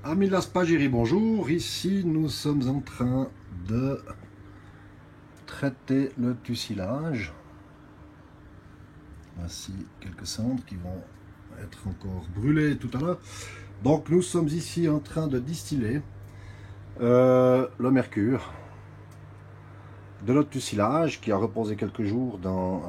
Amis de la Spagyrie, bonjour. Ici, nous sommes en train de traiter le tussilage. Voici quelques cendres qui vont être encore brûlées tout à l'heure. Donc, nous sommes ici en train de distiller le mercure de notre tussilage qui a reposé quelques jours dans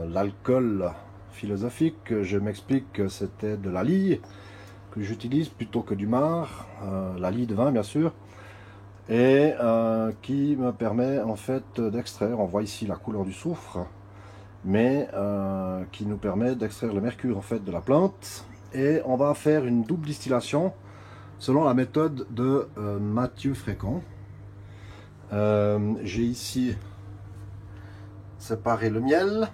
l'alcool philosophique. Je m'explique que c'était de la lye que j'utilise plutôt que du marc, la lye de vin bien sûr, et qui me permet en fait d'extraire, on voit ici la couleur du soufre, mais qui nous permet d'extraire le mercure en fait de la plante. Et on va faire une double distillation selon la méthode de Mathieu Fréquent. J'ai ici séparé le miel,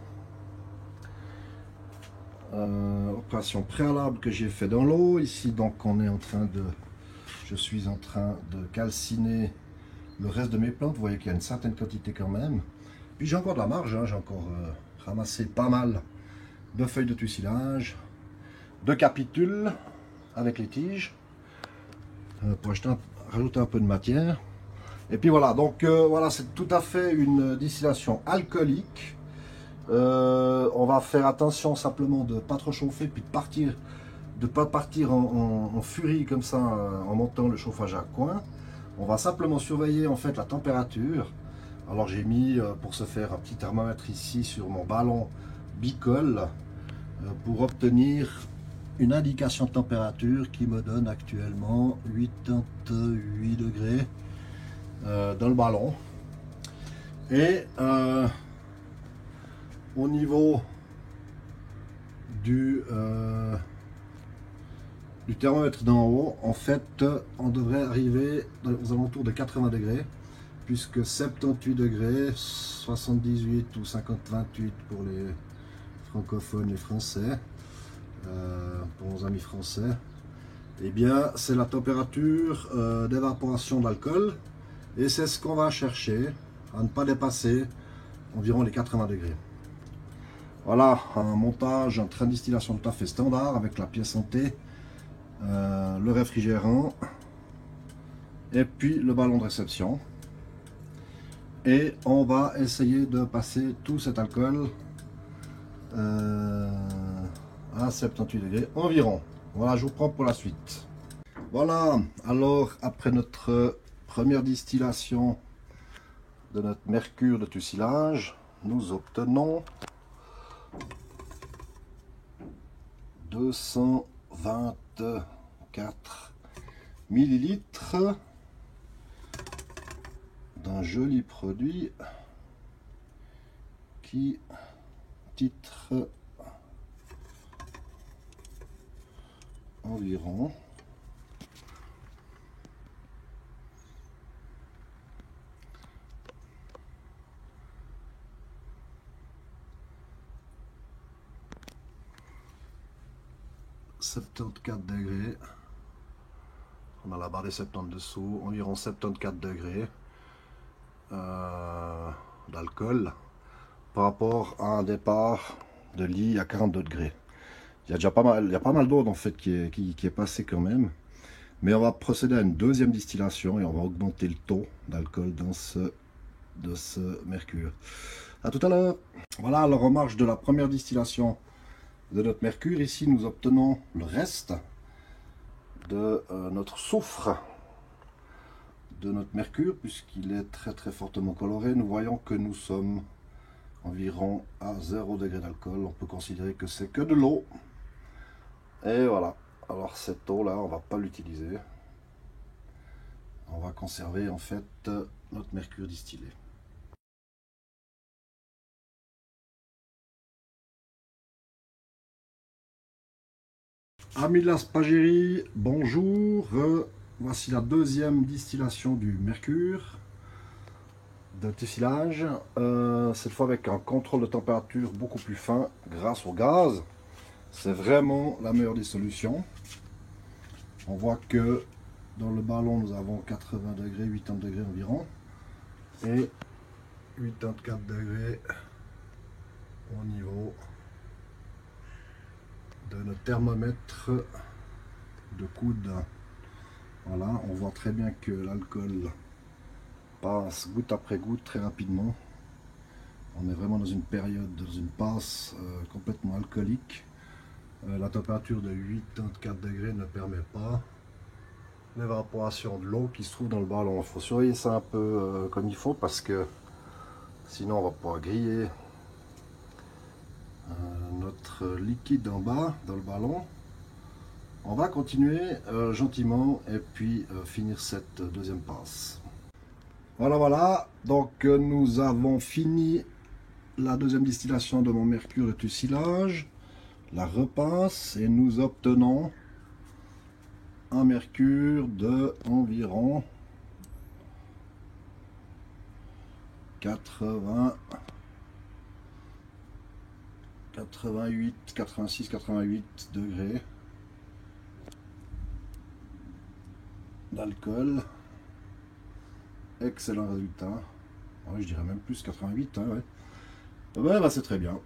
opération préalable que j'ai fait dans l'eau. Ici donc on est en train de, je suis en train de calciner le reste de mes plantes. Vous voyez qu'il y a une certaine quantité quand même. Puis j'ai encore de la marge, hein. J'ai encore ramassé pas mal de feuilles de tussilage, de capitules avec les tiges, pour rajouter un peu de matière. Et puis voilà, donc voilà, c'est tout à fait une distillation alcoolique. On va faire attention simplement de ne pas trop chauffer, puis de pas partir en furie comme ça en montant le chauffage à coin. On va simplement surveiller en fait la température. Alors j'ai mis pour ce faire un petit thermomètre ici sur mon ballon bicole pour obtenir une indication de température qui me donne actuellement 88 degrés dans le ballon. Et au niveau du thermomètre d'en haut, en fait, on devrait arriver aux alentours de 80 degrés, puisque 78 degrés, 78 ou 50-28 pour les francophones et français, pour nos amis français, eh bien, c'est la température d'évaporation de l'alcool, et c'est ce qu'on va chercher, à ne pas dépasser environ les 80 degrés. Voilà, un montage, un train de distillation tout à fait standard, avec la pièce en T, le réfrigérant, et puis le ballon de réception. Et on va essayer de passer tout cet alcool à 78 degrés environ. Voilà, je vous prends pour la suite. Voilà, alors après notre première distillation de notre mercure de tussilage, nous obtenons 224 millilitres d'un joli produit qui titre environ 74 degrés. On a la barre des 70 dessous, environ 74 degrés d'alcool par rapport à un départ de lye à 42 degrés. Il y a déjà pas mal d'eau en fait qui est passé quand même. Mais on va procéder à une deuxième distillation et on va augmenter le taux d'alcool de ce mercure. A tout à l'heure. Voilà, alors en marge de la première distillation de notre mercure, ici nous obtenons le reste de notre soufre de notre mercure, puisqu'il est très fortement coloré. Nous voyons que nous sommes environ à 0 degré d'alcool. On peut considérer que c'est que de l'eau. Et voilà, alors cette eau là on va pas l'utiliser, on va conserver en fait notre mercure distillé. Amis de la Spagyrie, bonjour. Voici la deuxième distillation du mercure de tussilage, cette fois avec un contrôle de température beaucoup plus fin grâce au gaz. C'est vraiment la meilleure des solutions. On voit que dans le ballon nous avons 80 degrés, 80 degrés environ, et 84 degrés au niveau de notre thermomètre de coude. Voilà, on voit très bien que l'alcool passe goutte après goutte très rapidement. On est vraiment dans une période, dans une passe complètement alcoolique. La température de 84 degrés ne permet pas l'évaporation de l'eau qui se trouve dans le ballon. Il faut surveiller ça un peu comme il faut parce que sinon on va pouvoir griller notre liquide en bas dans le ballon. On va continuer gentiment et puis finir cette deuxième passe. Voilà, donc nous avons fini la deuxième distillation de mon mercure de tusilage, la repasse et nous obtenons un mercure de environ 86-88 degrés d'alcool. Excellent résultat. Ouais, je dirais même plus 88, hein, ouais. Ouais, bah, c'est très bien.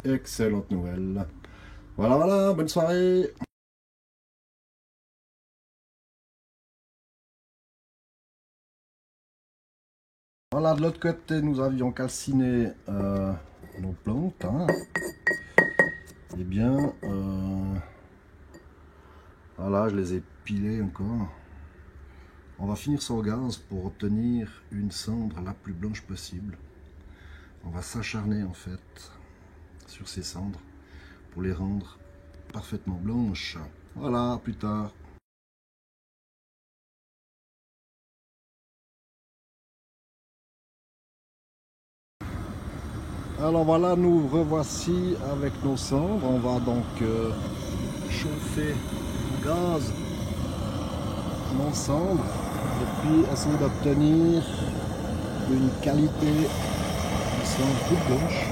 Excellente nouvelle. Voilà, bonne soirée. Voilà, de l'autre côté, nous avions calciné nos plantes. Hein. Eh bien, voilà, je les ai pilées encore. On va finir ça au gaz pour obtenir une cendre la plus blanche possible. On va s'acharner en fait sur ces cendres pour les rendre parfaitement blanches. Voilà, à plus tard. Alors voilà, nous revoici avec nos cendres. On va donc chauffer au gaz nos cendres et puis essayer d'obtenir une qualité de cendre toute blanche.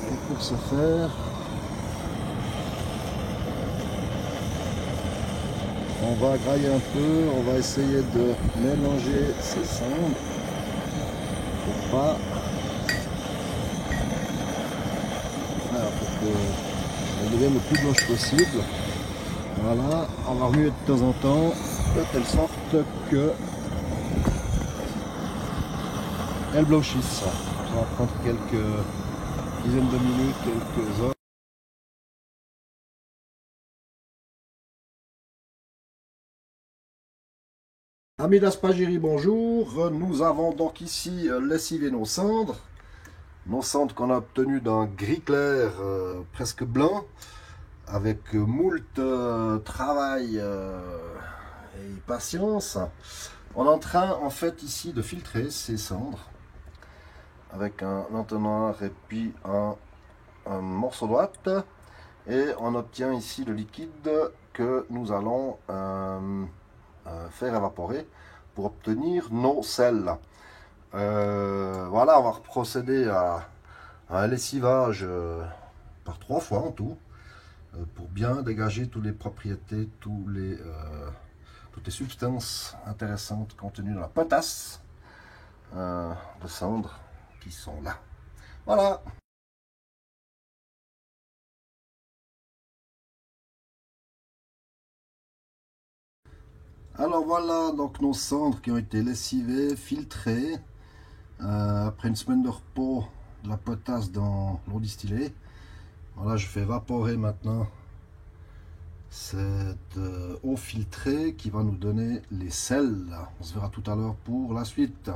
Et pour ce faire, on va grailler un peu, on va essayer de mélanger ces cendres pour pas pour qu'elles deviennent le plus blanches possible. Voilà, on va remuer de temps en temps de telle sorte que elles blanchissent. Ça va prendre quelques dizaines de minutes, quelques heures. Amis d'Aspagiri, bonjour. Nous avons donc ici lessivé nos cendres. Nos cendres qu'on a obtenues d'un gris clair presque blanc, avec moult travail et patience. On est en train en fait ici de filtrer ces cendres avec un entonnoir et puis un morceau d'ouate, et on obtient ici le liquide que nous allons faire évaporer pour obtenir nos sels. Voilà, on va procéder à un lessivage par 3 fois en tout pour bien dégager toutes les propriétés, toutes les substances intéressantes contenues dans la potasse de cendres qui sont là. Voilà. Alors voilà donc nos cendres qui ont été lessivées, filtrées après une semaine de repos de la potasse dans l'eau distillée. Voilà, je fais évaporer maintenant cette eau filtrée qui va nous donner les sels. On se verra tout à l'heure pour la suite.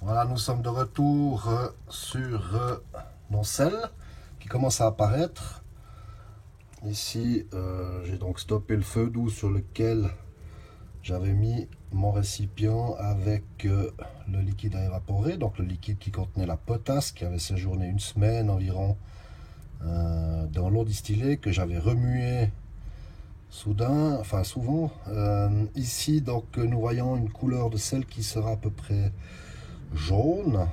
Voilà, nous sommes de retour sur nos sels qui commencent à apparaître. Ici, j'ai donc stoppé le feu doux sur lequel j'avais mis mon récipient avec le liquide à évaporer, donc le liquide qui contenait la potasse qui avait séjourné une semaine environ dans l'eau distillée que j'avais remué souvent. Ici, donc, nous voyons une couleur de sel qui sera à peu près jaune,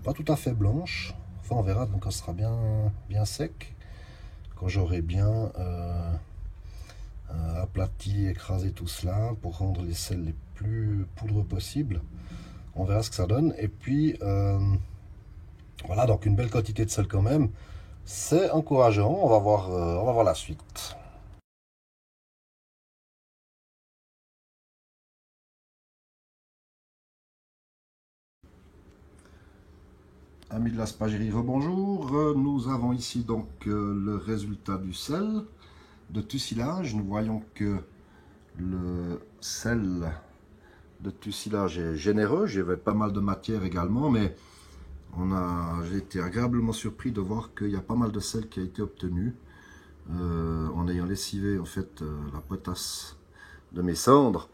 pas tout à fait blanche. Enfin, on verra donc quand ce sera bien sec, quand j'aurai bien aplati, écrasé tout cela pour rendre les sels les plus poudreux possibles. On verra ce que ça donne. Et puis, voilà, donc une belle quantité de sel quand même. C'est encourageant, on va voir la suite. Amis de la spagyrie, rebonjour. Nous avons ici donc le résultat du sel de tussilage. Nous voyons que le sel de tussilage est généreux. J'avais pas mal de matière également, mais j'ai été agréablement surpris de voir qu'il y a pas mal de sel qui a été obtenu en ayant lessivé en fait la potasse de mes cendres.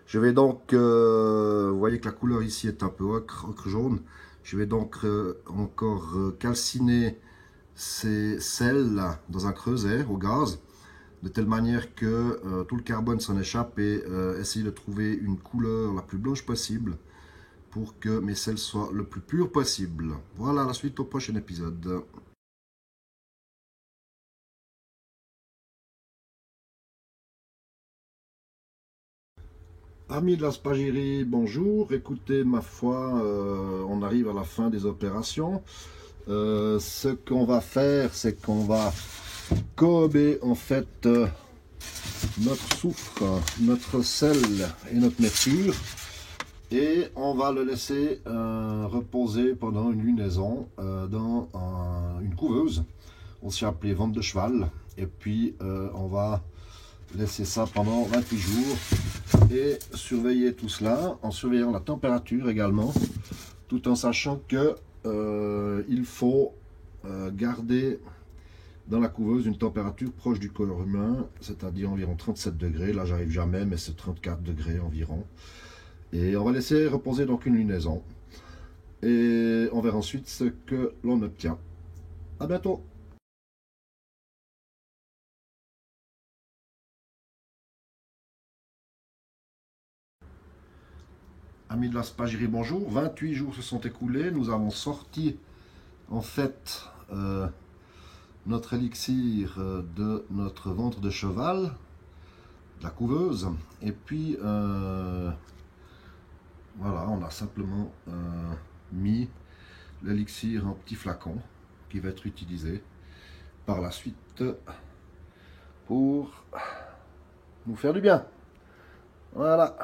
Je vais donc, vous voyez que la couleur ici est un peu ocre jaune. Je vais donc encore calciner ces sels dans un creuset au gaz, de telle manière que tout le carbone s'en échappe et essayer de trouver une couleur la plus blanche possible pour que mes sels soient le plus purs possible. Voilà, la suite au prochain épisode. Amis de la spagyrie, bonjour. Écoutez, ma foi, on arrive à la fin des opérations. Ce qu'on va faire, c'est qu'on va cohober en fait notre soufre, notre sel et notre mercure. Et on va le laisser reposer pendant une lunaison dans une couveuse, aussi appelée vente de cheval. Et puis on va laisser ça pendant 28 jours et surveiller tout cela en surveillant la température également, tout en sachant que il faut garder dans la couveuse une température proche du corps humain, c'est-à-dire environ 37 degrés. Là j'arrive jamais, mais c'est 34 degrés environ. Et on va laisser reposer donc une lunaison et on verra ensuite ce que l'on obtient. À bientôt. Amis de la spagyrie, bonjour. 28 jours se sont écoulés. Nous avons sorti en fait notre élixir de notre ventre de cheval, de la couveuse. Et puis voilà, on a simplement mis l'élixir en petit flacon qui va être utilisé par la suite pour nous faire du bien. Voilà.